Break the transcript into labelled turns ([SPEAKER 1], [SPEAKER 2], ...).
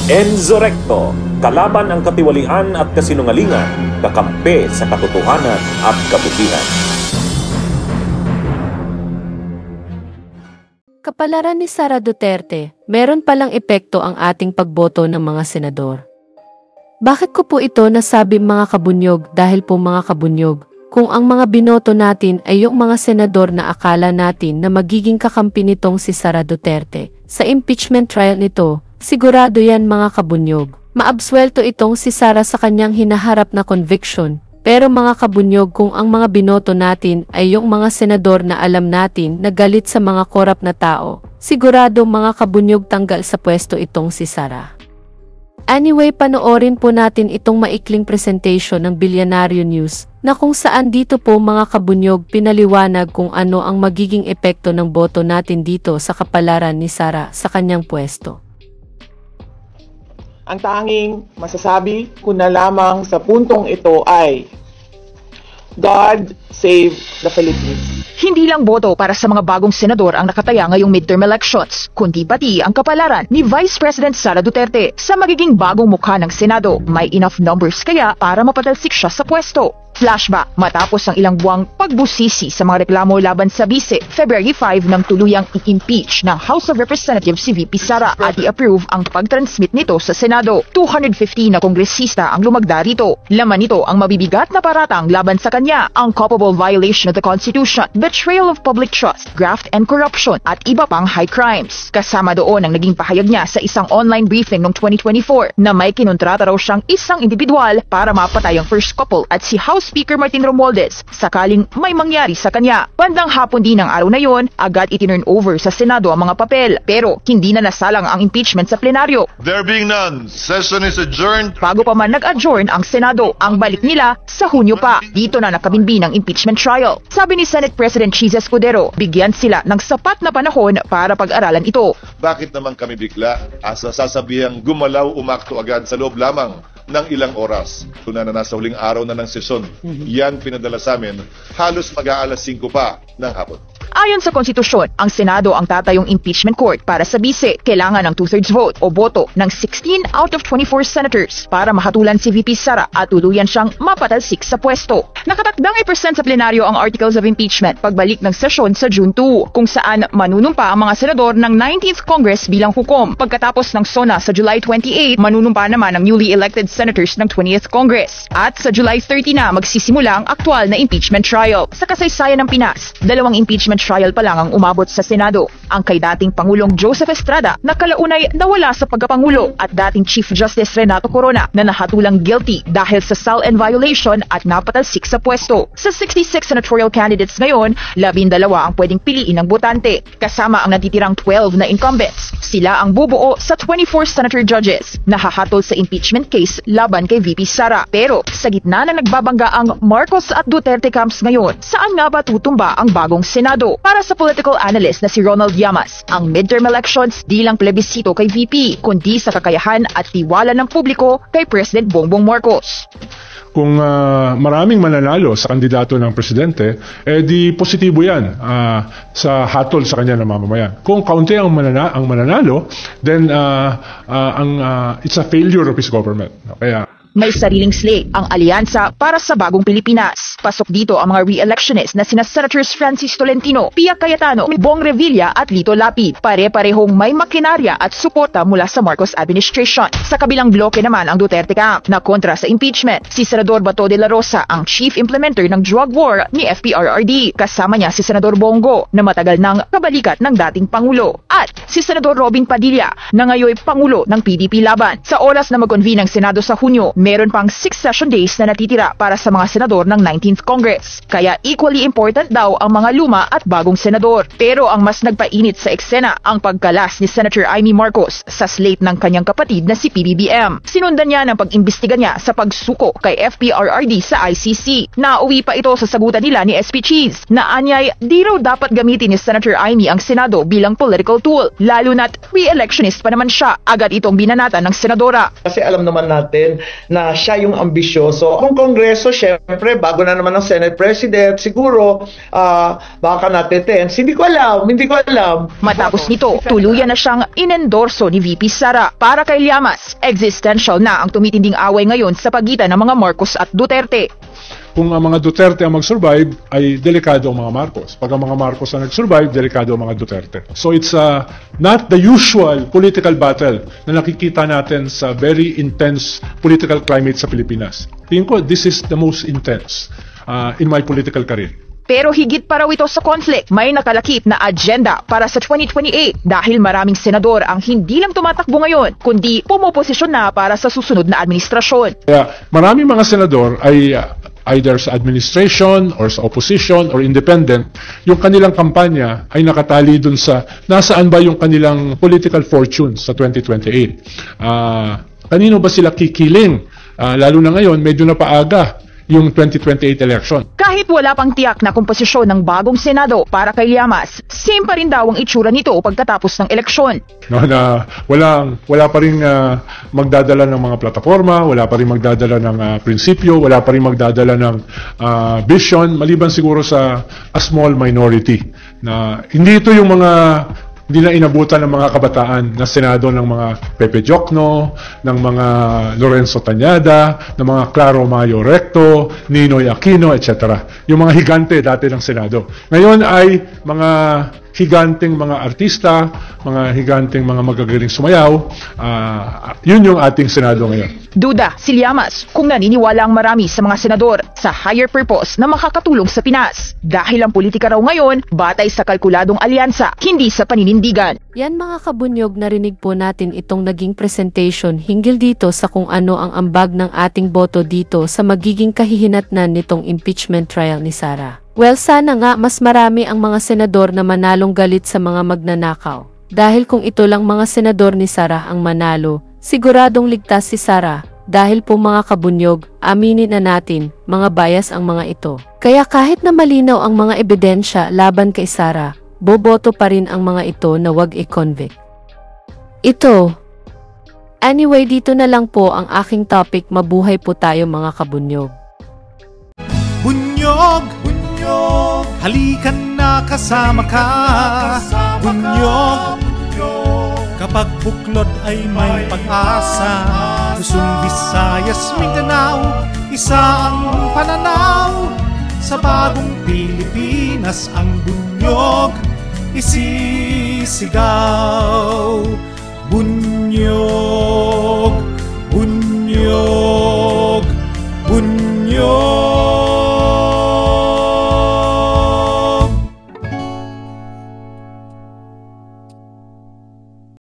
[SPEAKER 1] Enzo Recto, kalaban ang katiwalian at kasinungalingan, kakampi sa katotohanan at kabutihan.
[SPEAKER 2] Kapalaran ni Sara Duterte, meron palang epekto ang ating pagboto ng mga senador. Bakit ko po ito nasabi mga kabunyog? Dahil po mga kabunyog, kung ang mga binoto natin ay yung mga senador na akala natin na magiging kakampi nitong si Sara Duterte, sa impeachment trial nito, sigurado yan mga kabunyog. Maabsuelto itong si Sara sa kanyang hinaharap na conviction. Pero mga kabunyog, kung ang mga binoto natin ay yung mga senador na alam natin na galit sa mga korap na tao, sigurado mga kabunyog tanggal sa pwesto itong si Sara. Anyway, panoorin po natin itong maikling presentation ng Bilyonaryo News na kung saan dito po mga kabunyog pinaliwanag kung ano ang magiging epekto ng boto natin dito sa kapalaran ni Sara sa kanyang pwesto.
[SPEAKER 3] Ang tanging masasabi ko na lamang sa puntong ito ay God save the Philippines.
[SPEAKER 4] Hindi lang boto para sa mga bagong senador ang nakataya ngayong midterm elections, kundi pati ang kapalaran ni Vice President Sara Duterte sa magiging bagong mukha ng Senado. May enough numbers kaya para mapatalsik siya sa pwesto. Flashback, matapos ang ilang buwang pagbusisi sa mga reklamo laban sa Vice, February 5 nang tuluyang i-impeach ng House of Representatives si VP Sara at i-approve ang pag-transmit nito sa Senado. 250 na kongresista ang lumagda rito. Laman nito ang mabibigat na paratang laban sa kanya, ang culpable violation of the Constitution, betrayal of public trust, graft and corruption at iba pang high crimes. Kasama doon ang naging pahayag niya sa isang online briefing noong 2024 na may kinontrata raw siyang isang individual para mapatay ang first couple at si House Speaker Martin Romualdez sakaling may mangyari sa kanya. Bandang hapon din ng araw na yon, agad itinurn over sa Senado ang mga papel pero hindi na nasalang ang impeachment sa plenaryo.
[SPEAKER 5] There being none, session is adjourned.
[SPEAKER 4] Bago pa man nag-adjourn ang Senado, ang balik nila sa Hunyo pa. Dito na nakabinbin ang impeachment trial. Sabi ni Senate President Chis Escudero, bigyan sila ng sapat na panahon para pag-aralan ito.
[SPEAKER 5] Bakit naman kami bigla asa sasabihang gumalaw umakto agad sa loob lamang ng ilang oras? Tuna na nasa huling araw na ng sesyon. Yan pinadala sa amin halos mag-aalas 5 pa ng hapon.
[SPEAKER 4] Ayon sa konstitusyon, ang Senado ang tatayong impeachment court para sa bise. Kailangan ng 2/3 vote o boto ng 16 out of 24 senators para mahatulan si VP Sara at tuluyan siyang mapatalsik sa pwesto. Nakatakdang i-present sa plenaryo ang articles of impeachment pagbalik ng sesyon sa June 2, kung saan manunumpa ang mga senador ng 19th Congress bilang hukom. Pagkatapos ng SONA sa July 28, manunumpa naman ang newly elected senators ng 20th Congress. At sa July 30 na magsisimula ang aktwal na impeachment trial. Sa kasaysayan ng Pinas, 2 impeachment trial pa lang ang umabot sa Senado. Ang kay dating Pangulong Joseph Estrada na kalaunay nawala sa pagkapangulo at dating Chief Justice Renato Corona na nahatulang guilty dahil sa SALN violation at napatalsik sa pwesto. Sa 66 senatorial candidates ngayon, 12 ang pwedeng piliin ng botante, kasama ang natitirang 12 na incumbents. Sila ang bubuo sa 24 senator judges na hahatol sa impeachment case laban kay VP Sara. Pero sa gitna na nagbabangga ang Marcos at Duterte camps ngayon, saan nga ba tutumba ang bagong Senado? Para sa political analyst na si Ronald Llamas, ang midterm elections di lang plebisito kay VP, kundi sa kakayahan at tiwala ng publiko kay President Bongbong Marcos.
[SPEAKER 6] Kung maraming mananalo sa kandidato ng presidente, di positibo yan sa hatol sa kanya ng mamamayan. Kung kaunti ang mananalo, then it's a failure of his government. Kaya
[SPEAKER 4] may sariling slate ang alyansa para sa bagong Pilipinas. Pasok dito ang mga re-electionists na sina Senators Francis Tolentino, Pia Cayetano, Bong Revilla at Lito Lapid. Pare-parehong may makinarya at suporta mula sa Marcos administration. Sa kabilang bloke naman ang Duterte camp na kontra sa impeachment. Si Senador Bato de la Rosa ang chief implementer ng drug war ni FPRRD. Kasama niya si Senador Bongo na matagal nang kabalikat ng dating Pangulo. At si Senador Robin Padilla na ngayon Pangulo ng PDP laban. Sa oras na mag-convene ang Senado sa Hunyo, meron pang 6 session days na natitira para sa mga senador ng 19th Congress. Kaya equally important daw ang mga luma at bagong senador. Pero ang mas nagpainit sa eksena ang pagkalas ni Senator Amy Marcos sa slate ng kanyang kapatid na si PBBM. Sinundan niya ng pag-imbestiga niya sa pagsuko kay FPRRD sa ICC. Nauwi pa ito sa sagutan nila ni SP Cheese na anyay di raw dapat gamitin ni Senator Amy ang Senado bilang political tool. Lalo na't re-electionist pa naman siya. Agad itong binanatan ng senadora.
[SPEAKER 3] Kasi alam naman natin na siya yung ambisyoso. Kung Kongreso, syempre, bago na naman ang Senate President, siguro, baka natetense. Hindi ko alam.
[SPEAKER 4] Matapos nito, tuluyan na siyang inendorso ni VP Sara. Para kay Llamas, existential na ang tumitinding away ngayon sa pagitan ng mga Marcos at Duterte.
[SPEAKER 6] Kung ang mga Duterte ang mag-survive, ay delikado ang mga Marcos. Pag ang mga Marcos ang nag-survive, delikado ang mga Duterte. So it's not the usual political battle na nakikita natin sa very intense political climate sa Pilipinas. Tingin ko, this is the most intense in my political career.
[SPEAKER 4] Pero higit pa raw ito sa conflict, may nakalakip na agenda para sa 2028 dahil maraming senador ang hindi lang tumatakbo ngayon, kundi pumoposisyon na para sa susunod na administrasyon.
[SPEAKER 6] Kaya maraming mga senador ay either sa administration or sa opposition or independent, yung kanilang kampanya ay nakatali dun sa nasaan ba yung kanilang political fortune sa 2028. Kanino ba sila kikiling? Lalo na ngayon, medyo napaaga yung 2028 election.
[SPEAKER 4] Kahit wala pang tiyak na komposisyon ng bagong Senado para kay Llamas, same pa rin daw ang itsura nito pagkatapos ng eleksyon.
[SPEAKER 6] No, na wala pa rin magdadala ng mga plataforma, wala pa rin magdadala ng prinsipyo, wala pa rin magdadala ng vision, maliban siguro sa a small minority. Na hindi ito yung mga hindi na inabutan ng mga kabataan na senado ng mga Pepe Jocno, ng mga Lorenzo Tañada, ng mga Claro Mayo Recto, Ninoy Aquino, etc. Yung mga higante dati ng senado. Ngayon ay mga higanteng mga artista, mga higanteng mga magagaling sumayaw. Yun yung ating senado ngayon.
[SPEAKER 4] Duda si Llamas kung naniniwala ang marami sa mga senador sa higher purpose na makakatulong sa Pinas. Dahil ang politika raw ngayon, batay sa kalkuladong alyansa, hindi sa paninindigan.
[SPEAKER 2] Yan mga kabunyog, narinig po natin itong naging presentation hinggil dito sa kung ano ang ambag ng ating boto dito sa magiging kahihinatnan nitong impeachment trial ni Sara. Well, sana nga mas marami ang mga senador na manalong galit sa mga magnanakaw. Dahil kung ito lang mga senador ni Sara ang manalo, siguradong ligtas si Sara. Dahil po mga kabunyog, aminin na natin, mga bias ang mga ito. Kaya kahit na malinaw ang mga ebidensya laban kay Sara, boboto pa rin ang mga ito na wag i-convict. Ito. Anyway, dito na lang po ang aking topic. Mabuhay po tayo mga kabunyog.
[SPEAKER 7] Bunyog! Bunyog! Halikan na kasama ka! Bunyog! Kapag buklod ay may pag-asa, Luzon, Visayas, Mindanao, isa ang pananaw. Sa bagong Pilipinas ang bunyog isisigaw. Bunyog, bunyog.